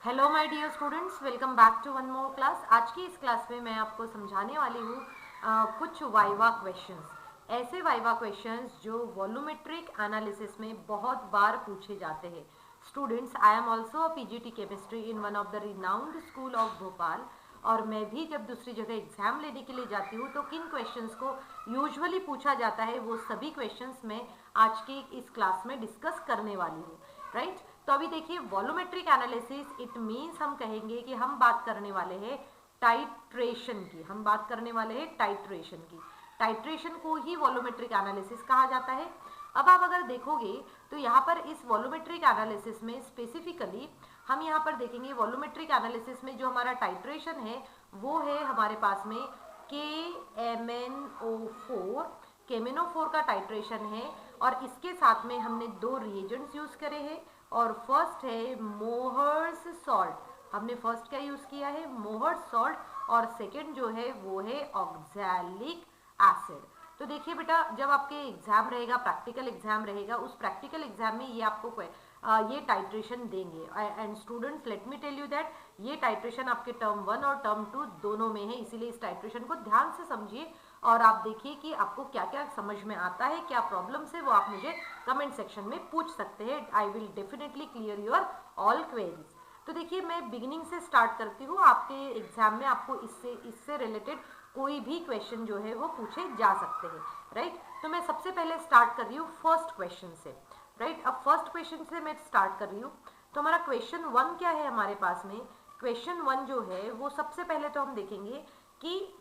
Hello my dear students, welcome back to one more class. आज की इस class में मैं आपको समझाने वाली हूँ कुछ वाइवा क्वेश्चंस। ऐसे वाइवा क्वेश्चंस जो वॉल्यूमेट्रिक एनालिसिस में बहुत बार पूछे जाते हैं। Students, I am also a PGT chemistry in one of the renowned school of Bhopal. और मैं भी जब दूसरी जगह एग्जाम लेने के लिए जाती हूँ तो किन क्वेश्चंस को यूजुअली पूछा जाता है वो सभी क्वेश्चंस मैं आज की इस क्लास में डिस्कस करने वाली हूँ। राइट, तो अभी देखिए वॉल्यूमेट्रिक एनालिसिस इट मीन्स हम कहेंगे कि हम बात करने वाले हैं टाइट्रेशन की। हम बात करने वाले हैं टाइट्रेशन की। टाइट्रेशन को ही वॉल्यूमेट्रिक एनालिसिस कहा जाता है। अब आप अगर देखोगे तो यहाँ पर इस वॉल्यूमेट्रिक एनालिसिस में स्पेसिफिकली हम यहाँ पर देखेंगे वॉल्यूमेट्रिक एनालिसिस में जो हमारा टाइट्रेशन है वो है हमारे पास में KMnO4। KMnO4 का टाइट्रेशन है और इसके साथ में हमने दो रिएजेंट्स यूज करे हैं। और फर्स्ट है मोहर्स सॉल्ट। हमने फर्स्ट क्या यूज किया है? Mohr's salt. और सेकंड जो है वो है ऑक्सैलिक एसिड। तो देखिए बेटा, जब आपके एग्जाम रहेगा, प्रैक्टिकल एग्जाम रहेगा, उस प्रैक्टिकल एग्जाम में ये आपको ये टाइट्रेशन देंगे। And students, let me tell you that ये टाइट्रेशन आपके टर्म 1 और टर्म 2 दोनों में है, इसीलिए इस टाइट्रेशन को ध्यान से समझिए और आप देखिए कि आपको क्या क्या समझ में आता है, क्या प्रॉब्लम्स है, वो आप मुझे कमेंट सेक्शन में पूछ सकते हैं। I will definitely clear your all queries. तो देखिए, मैं बिगिनिंग से स्टार्ट करती हूँ। आपके एग्जाम में आपको इससे रिलेटेड कोई भी क्वेश्चन जो है वो पूछे जा सकते हैं। राइट, तो मैं सबसे पहले स्टार्ट कर रही हूँ फर्स्ट क्वेश्चन से। राइट, अब फर्स्ट क्वेश्चन से मैं स्टार्ट कर रही हूँ। तो हमारा क्वेश्चन 1 क्या है हमारे पास में? क्वेश्चन 1 जो है वो सबसे पहले तो हम देखेंगे कि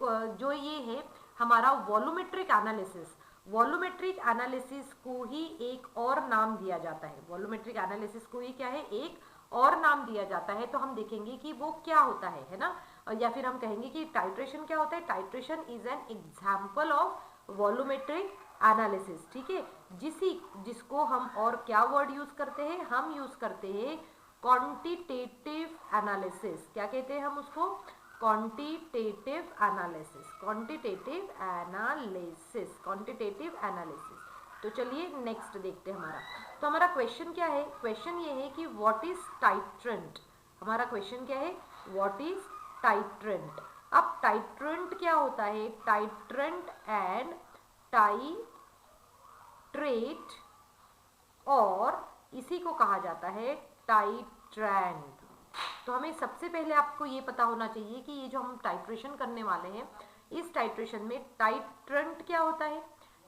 जो ये है हमारा वॉल्यूमेट्रिक एनालिसिस। वॉल्यूमेट्रिक एनालिसिस को ही एक और नाम दिया जाता है। वॉल्यूमेट्रिक एनालिसिस को ही क्या है? एक और नाम दिया जाता है। तो हम देखेंगे कि वो क्या होता है ना। या फिर हम कहेंगे कि टाइट्रेशन क्या होता है? Titration is an example of volumetric analysis. ठीक है, जिसको हम और क्या वर्ड यूज करते हैं? हम यूज करते हैं क्वांटिटेटिव एनालिसिस। क्या कहते हैं हम उसको? Quantitative analysis. Quantitative analysis, quantitative analysis. तो चलिए नेक्स्ट देखते हैं हमारा। तो हमारा क्वेश्चन क्या है? क्वेश्चन ये है कि व्हाट इज टाइट्रेंट। हमारा क्वेश्चन क्या है? What is titrant. अब टाइट्रेंट क्या होता है? टाइट्रेंट एंड टाइट्रेट और इसी को कहा जाता है टाइट्रेंट। तो हमें सबसे पहले आपको ये पता होना चाहिए कि ये जो हम टाइट्रेशन करने वाले हैं, इस टाइट्रेशन में टाइट्रेंट क्या होता है,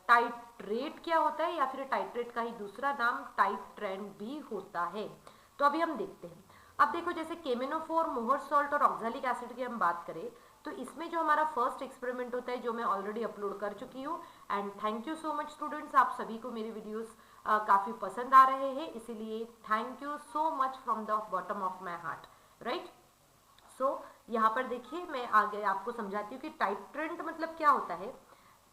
टाइट्रेट क्या होता है, या फिर टाइट्रेट का ही दूसरा नाम टाइट्रेंट भी होता है। तो अभी हम देखते हैं। अब देखो, जैसे केमेनोफोर, मोहर सॉल्ट और ऑक्सैलिक एसिड की हम बात करें तो इसमें जो हमारा फर्स्ट एक्सपेरिमेंट होता है जो मैं ऑलरेडी अपलोड कर चुकी हूँ। And thank you so much students, आप सभी को मेरे वीडियोस काफ़ी पसंद आ रहे हैं, इसीलिए thank you so much from the bottom of my heart. Right, so यहाँ पर देखिए मैं आगे आपको समझाती हूँ कि टाइट्रेंट मतलब क्या होता है।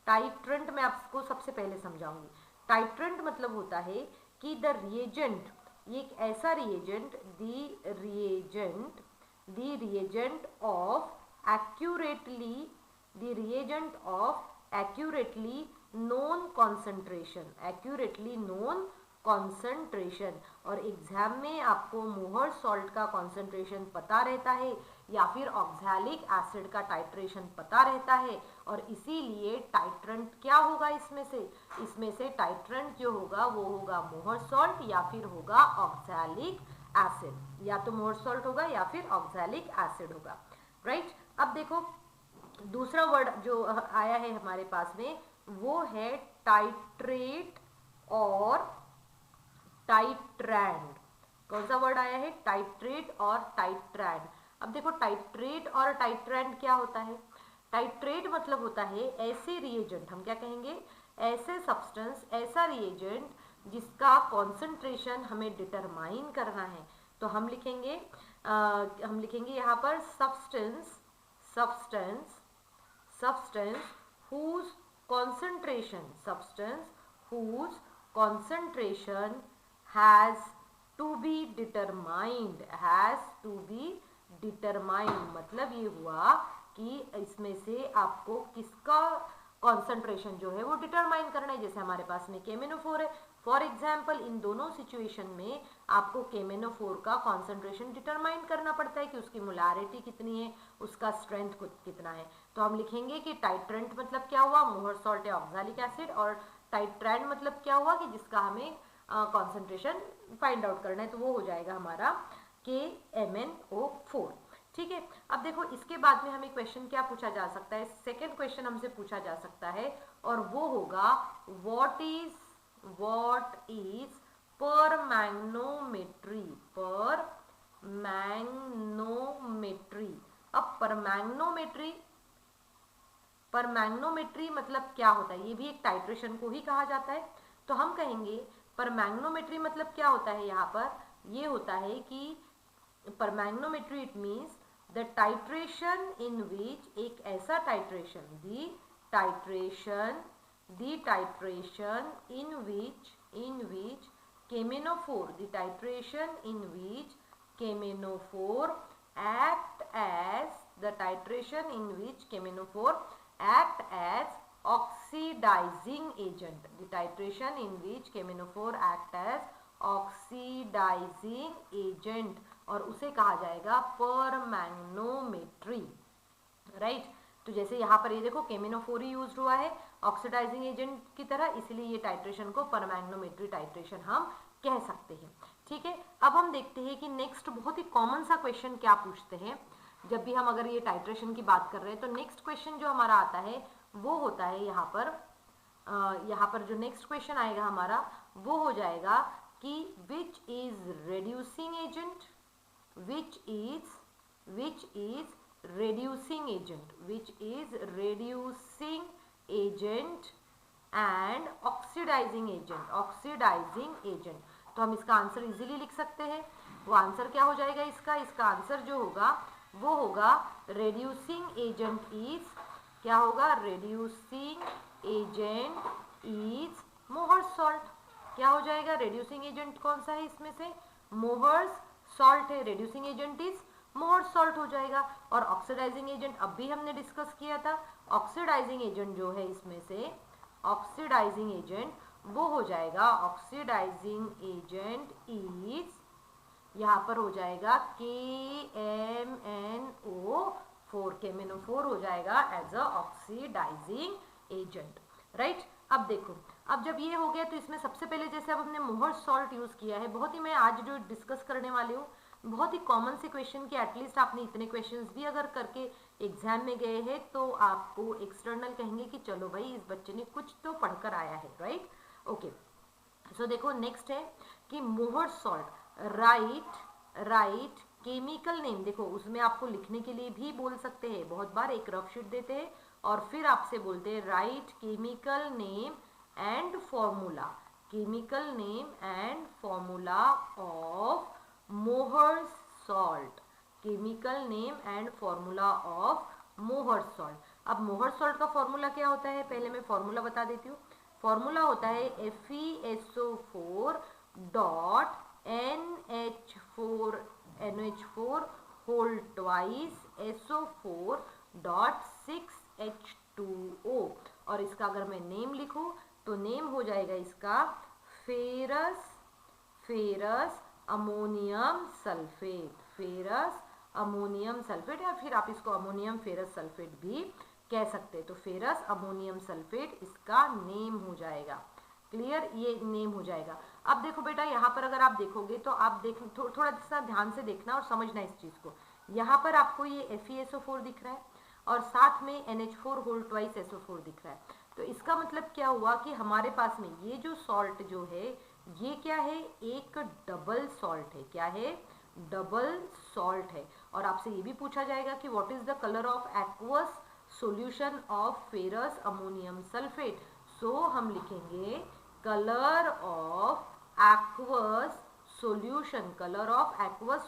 टाइट्रेंट मैं आपको सबसे पहले समझाऊंगी। टाइट्रेंट मतलब होता है कि द रिएजेंट, ये एक ऐसा reagent, the reagent of accurately, the reagent of accurately known concentration, accurately known concentration. और एग्जाम में आपको मोहर सॉल्ट का कॉन्सेंट्रेशन पता रहता है या फिर ऑक्सैलिक एसिड का टाइट्रेशन पता रहता है, और इसीलिए टाइट्रेंट क्या होगा इसमें से टाइट्रेंट जो होगा वो होगा मोहर सॉल्ट या फिर होगा ऑक्सैलिक एसिड। या तो मोहर सॉल्ट होगा या फिर ऑक्सैलिक एसिड होगा। राइट, अब देखो दूसरा वर्ड जो आया है हमारे पास में वो है टाइट्रेट और टाइट्रैंड। कौन सा वर्ड आया है? टाइट्रेट और टाइट्रैंड। अब देखो, टाइट्रेट और टाइट्रैंड क्या होता है? टाइट्रेट मतलब होता है ऐसे रिएजेंट, हम क्या कहेंगे, ऐसे सब्सटेंस, ऐसा रिएजेंट जिसका कॉन्सेंट्रेशन हमें डिटरमाइन करना है। तो हम लिखेंगे यहाँ पर substance, substance, substance whose concentration has to be determined, मतलब ये हुआ कि इसमें से आपको किसका कॉन्सेंट्रेशन जो है वो डिटरमाइन करना है। जैसे हमारे पास में KMnO4 है, फॉर एग्जाम्पल इन दोनों सिचुएशन में आपको KMnO4 का कॉन्सेंट्रेशन डिटरमाइन करना पड़ता है कि उसकी मोलारिटी कितनी है, उसका स्ट्रेंथ कितना है। तो हम लिखेंगे कि टाइट्रेंट मतलब क्या हुआ, मोहर सॉल्ट या ऑक्सैलिक एसिड, और टाइट्रैंड मतलब क्या हुआ कि जिसका हमें कॉन्सेंट्रेशन फाइंड आउट करना है, तो वो हो जाएगा हमारा KMnO4। ठीक है। अब देखो इसके बाद में हमें क्वेश्चन क्या पूछा जा सकता है, सेकेंड क्वेश्चन हमसे पूछा जा सकता है, और वो होगा व्हाट इज परमैग्नोमेट्री। अब परमैग्नोमेट्री मतलब क्या होता है, ये भी एक टाइट्रेशन को ही कहा जाता है। तो हम कहेंगे परमैग्नोमेट्री मतलब क्या होता है, यहाँ पर ये होता है कि परमैग्नोमेट्री इट मीन्स द टाइट्रेशन इन विच, एक ऐसा titration, the titration in which KMnO4, the titration in which KMnO4 act as oxidizing agent. The titration in which KMnO4 act as oxidizing agent, और उसे कहा जाएगा परमैग्नोमेट्री, राइट। तो जैसे यहाँ पर ये देखो KMnO4 ही यूज हुआ है ऑक्सीडाइजिंग एजेंट की तरह, इसलिए ये टाइट्रेशन को परमैग्नोमेट्री टाइट्रेशन हम कह सकते हैं। ठीक है। अब हम देखते हैं कि नेक्स्ट बहुत ही कॉमन सा क्वेश्चन क्या पूछते हैं जब भी हम अगर ये टाइट्रेशन की बात कर रहे हैं। तो नेक्स्ट क्वेश्चन जो हमारा आता है वो होता है यहाँ पर जो नेक्स्ट क्वेश्चन आएगा हमारा वो हो जाएगा कि which is reducing agent and oxidising agent. तो हम इसका आंसर इजीली लिख सकते हैं। वो आंसर क्या हो जाएगा इसका आंसर जो होगा वो होगा रेड्यूसिंग एजेंट इज, क्या होगा, रेड्यूसिंग एजेंट इज मोहर सॉल्ट। क्या हो जाएगा, रेड्यूसिंग एजेंट कौन सा है इसमें से, मोहर सॉल्ट है, रेड्यूसिंग एजेंट इज मोहर सॉल्ट हो जाएगा। और ऑक्सीडाइजिंग एजेंट अब भी हमने डिस्कस किया था, ऑक्सीडाइजिंग एजेंट जो है इसमें से ऑक्सीडाइजिंग एजेंट वो हो जाएगा, ऑक्सीडाइजिंग एजेंट इज, यहाँ पर हो जाएगा KMnO4 हो जाएगा as a oxidising agent, right. अब देखो, अब जब ये हो गया तो इसमें सबसे पहले जैसे अब हमने मोहर सॉल्ट यूज किया है, बहुत ही मैं आज जो डिस्कस करने वाली हूँ बहुत ही कॉमन से क्वेश्चन की, एटलीस्ट आपने इतने क्वेश्चंस भी अगर करके एग्जाम में गए हैं तो आपको एक्सटर्नल कहेंगे कि चलो भाई इस बच्चे ने कुछ तो पढ़कर आया है, राइट। ओके, सो देखो नेक्स्ट है कि मोहर सॉल्ट, राइट केमिकल नेम। देखो उसमें आपको लिखने के लिए भी बोल सकते हैं, बहुत बार एक रफ शीट देते हैं और फिर आपसे बोलते हैं right chemical name and formula, of मोहर सॉल्ट, अब मोहर सॉल्ट का फॉर्मूला क्या होता है, पहले मैं फॉर्मूला बता देती हूँ। फॉर्मूला होता है FeSO4 dot NH4 whole twice SO4 dot 6H2O, और इसका अगर मैं नेम लिखूं तो नेम हो जाएगा इसका फेरस अमोनियम सल्फेट, या फिर आप इसको अमोनियम फेरस सल्फेट भी कह सकते हैं। तो फेरस अमोनियम सल्फेट इसका नेम हो जाएगा, क्लियर, ये नेम हो जाएगा। अब देखो बेटा यहाँ पर अगर आप देखोगे तो आप थोड़ा सा ध्यान से देखना और समझना इस चीज को। यहाँ पर आपको ये FeSO4 दिख रहा है और साथ में NH4 होल ट्वाइस SO4 दिख रहा है। तो इसका मतलब क्या हुआ कि हमारे पास में ये जो सॉल्ट जो है ये क्या है, एक डबल सॉल्ट है। क्या है, डबल सॉल्ट है। और आपसे ये भी पूछा जाएगा कि what is the colour of aqueous solution of ferrous ammonium sulphate. So हम लिखेंगे colour of aqueous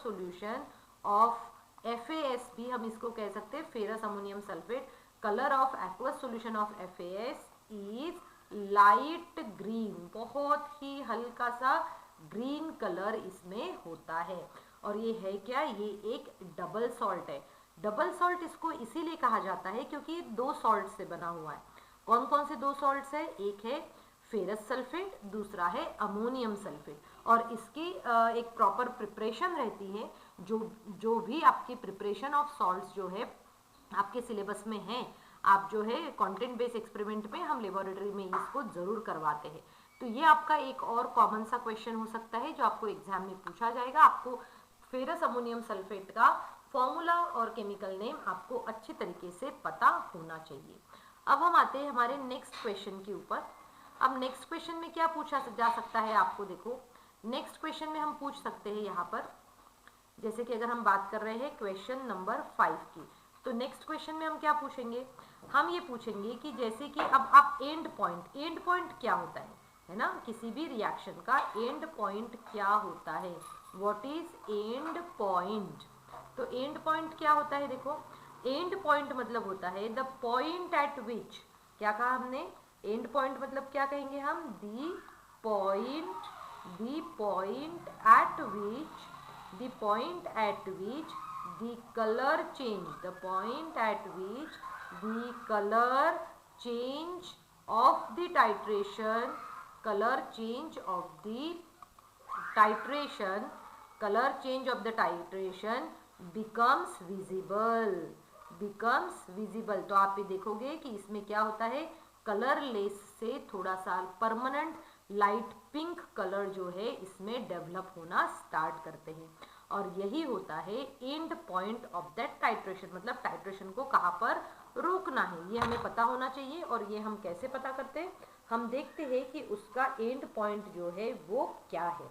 solution of FAS भी हम इसको कह सकते हैं, ferrous ammonium sulphate. Colour of aqueous solution of FAS is light green, बहुत ही हल्का सा ग्रीन कलर इसमें होता है। और ये है क्या, ये एक डबल सॉल्ट है। डबल सॉल्ट इसको इसीलिए कहा जाता है क्योंकि ये दो सॉल्ट से बना हुआ है। कौन कौन से दो सॉल्ट्स है, एक है फेरस सल्फेट, दूसरा है अमोनियम सल्फेट। और इसकी एक प्रॉपर प्रिपरेशन रहती है। जो भी आपकी प्रिपरेशन ऑफ सॉल्ट्स जो है आपके सिलेबस में है, आप जो है कंटेंट बेस्ड एक्सपेरिमेंट में हम लेबोरेटरी में इसको जरूर करवाते हैं। तो ये आपका एक और कॉमन सा क्वेश्चन हो सकता है जो आपको एग्जाम में पूछा जाएगा। आपको फेरस अमोनियम सल्फेट का फॉर्मूला और केमिकल नेम आपको अच्छी तरीके से पता होना चाहिए। अब हम आते हैं हमारे नेक्स्ट क्वेश्चन के ऊपर। अब नेक्स्ट क्वेश्चन में क्या पूछा जा सकता है आपको, देखो नेक्स्ट क्वेश्चन में हम पूछ सकते हैं यहाँ पर, जैसे कि अगर हम बात कर रहे हैं क्वेश्चन नंबर 5 की, तो नेक्स्ट क्वेश्चन में हम क्या पूछेंगे, हम ये पूछेंगे कि जैसे कि अब आप एंड पॉइंट क्या होता है ना, किसी भी रिएक्शन का एंड पॉइंट क्या होता है, व्हाट इज एंड पॉइंट। तो एंड पॉइंट क्या होता है, देखो एंड पॉइंट मतलब होता है द पॉइंट एट विच, क्या कहा हमने, एंड पॉइंट मतलब क्या कहेंगे हम, the point eight which, the point eight which the color change, the point at which the color change of the titration, color change of the titration, color change of the titration becomes visible। तो आप ये देखोगे कि इसमें क्या होता है, colourless से थोड़ा सा परमानेंट लाइट पिंक कलर जो है इसमें डेवलप होना स्टार्ट करते हैं। और यही होता है and point of that titration, मतलब टाइट्रेशन को कहाँ पर रोकना है ये हमें पता होना चाहिए। और ये हम कैसे पता करते हैं, हम देखते हैं कि उसका एंड पॉइंट जो है वो क्या है,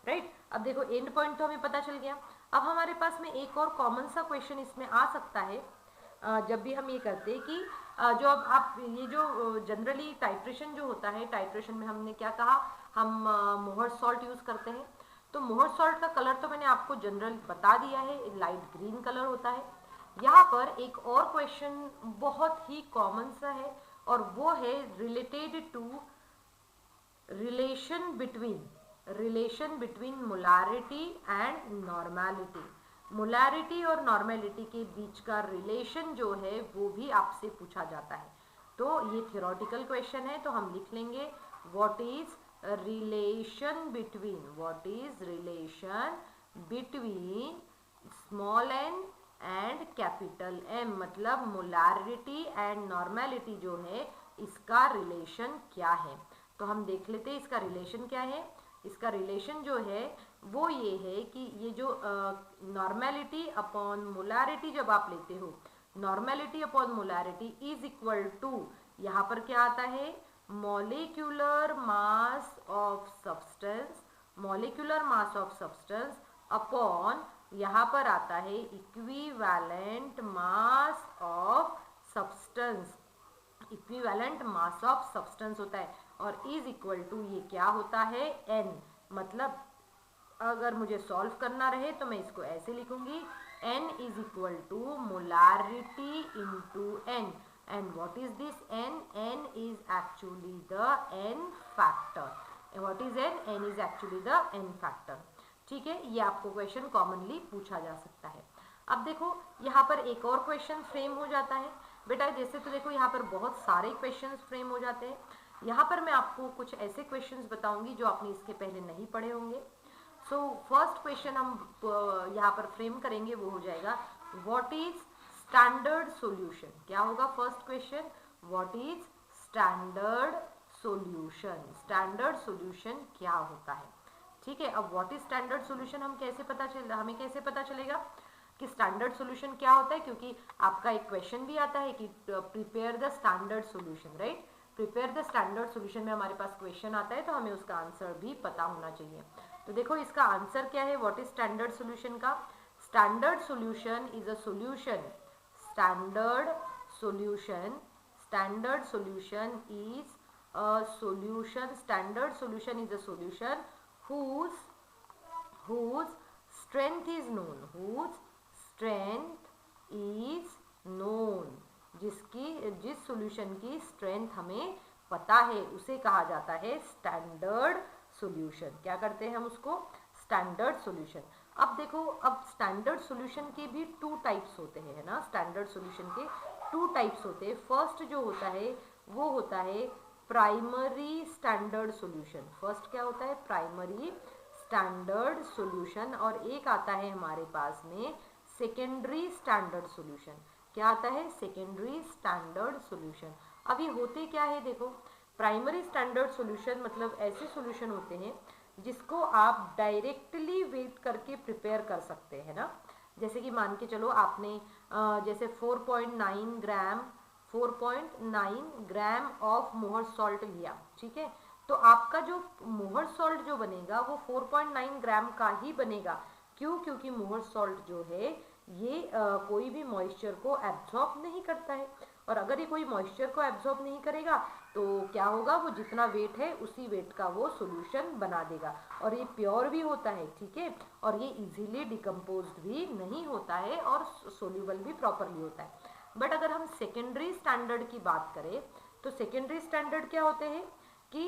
राइट। अब देखो एंड पॉइंट तो हमें पता चल गया। अब हमारे पास में एक और कॉमन सा क्वेश्चन इसमें आ सकता है, जब भी हम ये करते हैं कि जो अब आप ये जो जनरली टाइट्रेशन जो होता है, टाइट्रेशन में हमने क्या कहा, हम मोहर सॉल्ट यूज करते हैं। तो मोहर सॉल्ट का कलर तो मैंने आपको जनरल बता दिया है, लाइट ग्रीन कलर होता है। यहाँ पर एक और क्वेश्चन बहुत ही कॉमन सा है और वो है related to relation between molarity and normality. Molarity और नॉर्मेलिटी के बीच का रिलेशन जो है वो भी आपसे पूछा जाता है। तो ये थियोरेटिकल क्वेश्चन है, तो हम लिख लेंगे what is relation between small n and capital M, मतलब मोलारिटी एंड नॉर्मेलिटी जो है इसका रिलेशन क्या है। तो हम देख लेते हैं इसका रिलेशन क्या है। इसका रिलेशन जो है वो ये है कि ये जो नॉर्मेलिटी अपॉन मोलारिटी जब आप लेते हो, normality upon molarity is equal to, यहाँ पर क्या आता है, molecular mass of substance upon, यहाँ पर आता है इक्विवेलेंट मास ऑफ सब्सटेंस होता है, और इज इक्वल टू ये क्या होता है, n। मतलब अगर मुझे सॉल्व करना रहे तो मैं इसको ऐसे लिखूंगी, n is equal to molarity into n। And what is this n? n is actually the n factor. What is n? n is actually the n factor. ठीक है, ये आपको क्वेश्चन कॉमनली पूछा जा सकता है। अब देखो यहाँ पर एक और क्वेश्चन फ्रेम हो जाता है बेटा, जैसे तो देखो यहाँ पर बहुत सारे क्वेश्चंस फ्रेम हो जाते हैं। यहाँ पर मैं आपको कुछ ऐसे क्वेश्चंस बताऊंगी जो आपने इसके पहले नहीं पढ़े होंगे। सो फर्स्ट क्वेश्चन हम यहाँ पर फ्रेम करेंगे वो हो जाएगा व्हाट इज स्टैंडर्ड सॉल्यूशन। क्या होगा first question, what is standard solution क्या होता है। ठीक है, अब व्हाट इज स्टैंडर्ड सॉल्यूशन हमें कैसे पता चलेगा कि स्टैंडर्ड सॉल्यूशन क्या होता है, क्योंकि आपका एक क्वेश्चन भी आता है कि prepare the standard solution, right. Prepare the standard solution में हमारे पास क्वेश्चन आता है तो हमें उसका आंसर भी पता होना चाहिए। तो देखो इसका आंसर क्या है, व्हाट इज स्टैंडर्ड सॉल्यूशन का। Standard solution is a solution, standard solution is a solution, standard solution is a solution whose strength is known, जिस सॉल्यूशन की स्ट्रेंथ हमें पता है उसे कहा जाता है स्टैंडर्ड सॉल्यूशन। क्या करते हैं हम उसको, स्टैंडर्ड सॉल्यूशन। अब देखो, अब स्टैंडर्ड सॉल्यूशन के भी 2 टाइप्स होते हैं, है ना। स्टैंडर्ड सॉल्यूशन के 2 टाइप्स होते हैं। फर्स्ट जो होता है वो होता है प्राइमरी स्टैंडर्ड सॉल्यूशन। फर्स्ट क्या होता है? Primary standard solution. और एक आता है हमारे पास में सेकेंडरी स्टैंडर्ड सॉल्यूशन। क्या आता है? Secondary standard solution. अब ये होते क्या है देखो, प्राइमरी स्टैंडर्ड सॉल्यूशन मतलब ऐसे सॉल्यूशन होते हैं जिसको आप डायरेक्टली वेट करके प्रिपेयर कर सकते हैं ना। जैसे कि मान के चलो आपने जैसे 4.9 ग्राम ऑफ मोहर सॉल्ट लिया, ठीक है, तो आपका जो मोहर सॉल्ट जो बनेगा वो 4.9 ग्राम का ही बनेगा। क्यों? क्योंकि मोहर सॉल्ट जो है ये कोई भी मॉइस्चर को एब्जॉर्ब नहीं करता है, और अगर ये कोई मॉइस्चर को एब्जॉर्ब नहीं करेगा तो क्या होगा, वो जितना वेट है उसी वेट का वो सॉल्यूशन बना देगा। और ये प्योर भी होता है, ठीक है, और ये इजीली डिकम्पोज्ड भी नहीं होता है और सोल्यूबल भी प्रॉपरली होता है। बट अगर हम सेकेंडरी स्टैंडर्ड की बात करें तो सेकेंडरी स्टैंडर्ड क्या होते हैं कि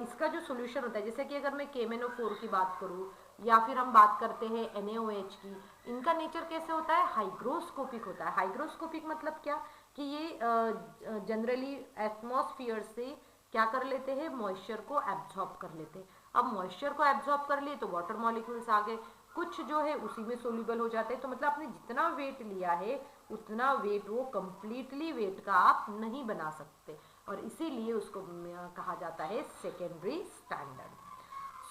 इसका जो सॉल्यूशन होता है, जैसे कि अगर मैं KMnO4 की बात करूँ या फिर हम बात करते हैं NaOH की, इनका नेचर कैसे होता है? हाइग्रोस्कोपिक होता है। हाइग्रोस्कोपिक मतलब क्या कि ये जनरली एटमॉस्फेयर से क्या कर लेते हैं? मॉइस्चर को एब्जॉर्ब कर लेते हैं। अब मॉइस्चर को एब्जॉर्ब कर लिए तो वाटर मॉलिक्यूल्स आ गए, कुछ जो है उसी में सोल्यूबल हो जाते हैं। तो मतलब आपने जितना वेट लिया है उतना वेट वो कंप्लीटली वेट का आप नहीं बना सकते, और इसीलिए उसको कहा जाता है सेकेंडरी स्टैंडर्ड।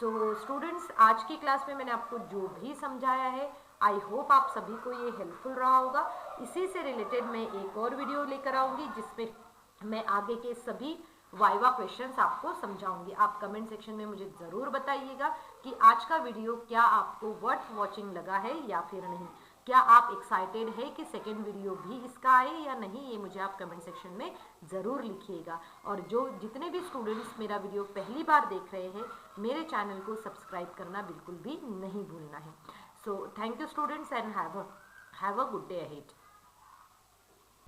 सो स्टूडेंट्स, आज की क्लास में मैंने आपको जो भी समझाया है, आई होप आप सभी को ये हेल्पफुल रहा होगा। इसी से रिलेटेड मैं एक और वीडियो लेकर आऊँगी जिसमें मैं आगे के सभी वाइवा क्वेश्चंस आपको समझाऊंगी। आप कमेंट सेक्शन में मुझे ज़रूर बताइएगा कि आज का वीडियो क्या आपको वर्थ वॉचिंग लगा है या फिर नहीं। क्या आप एक्साइटेड है कि सेकेंड वीडियो भी इसका आए या नहीं, ये मुझे आप कमेंट सेक्शन में ज़रूर लिखिएगा। और जो जितने भी स्टूडेंट्स मेरा वीडियो पहली बार देख रहे हैं, मेरे चैनल को सब्सक्राइब करना बिल्कुल भी नहीं भूलना है। So thank you students and have a good day ahead.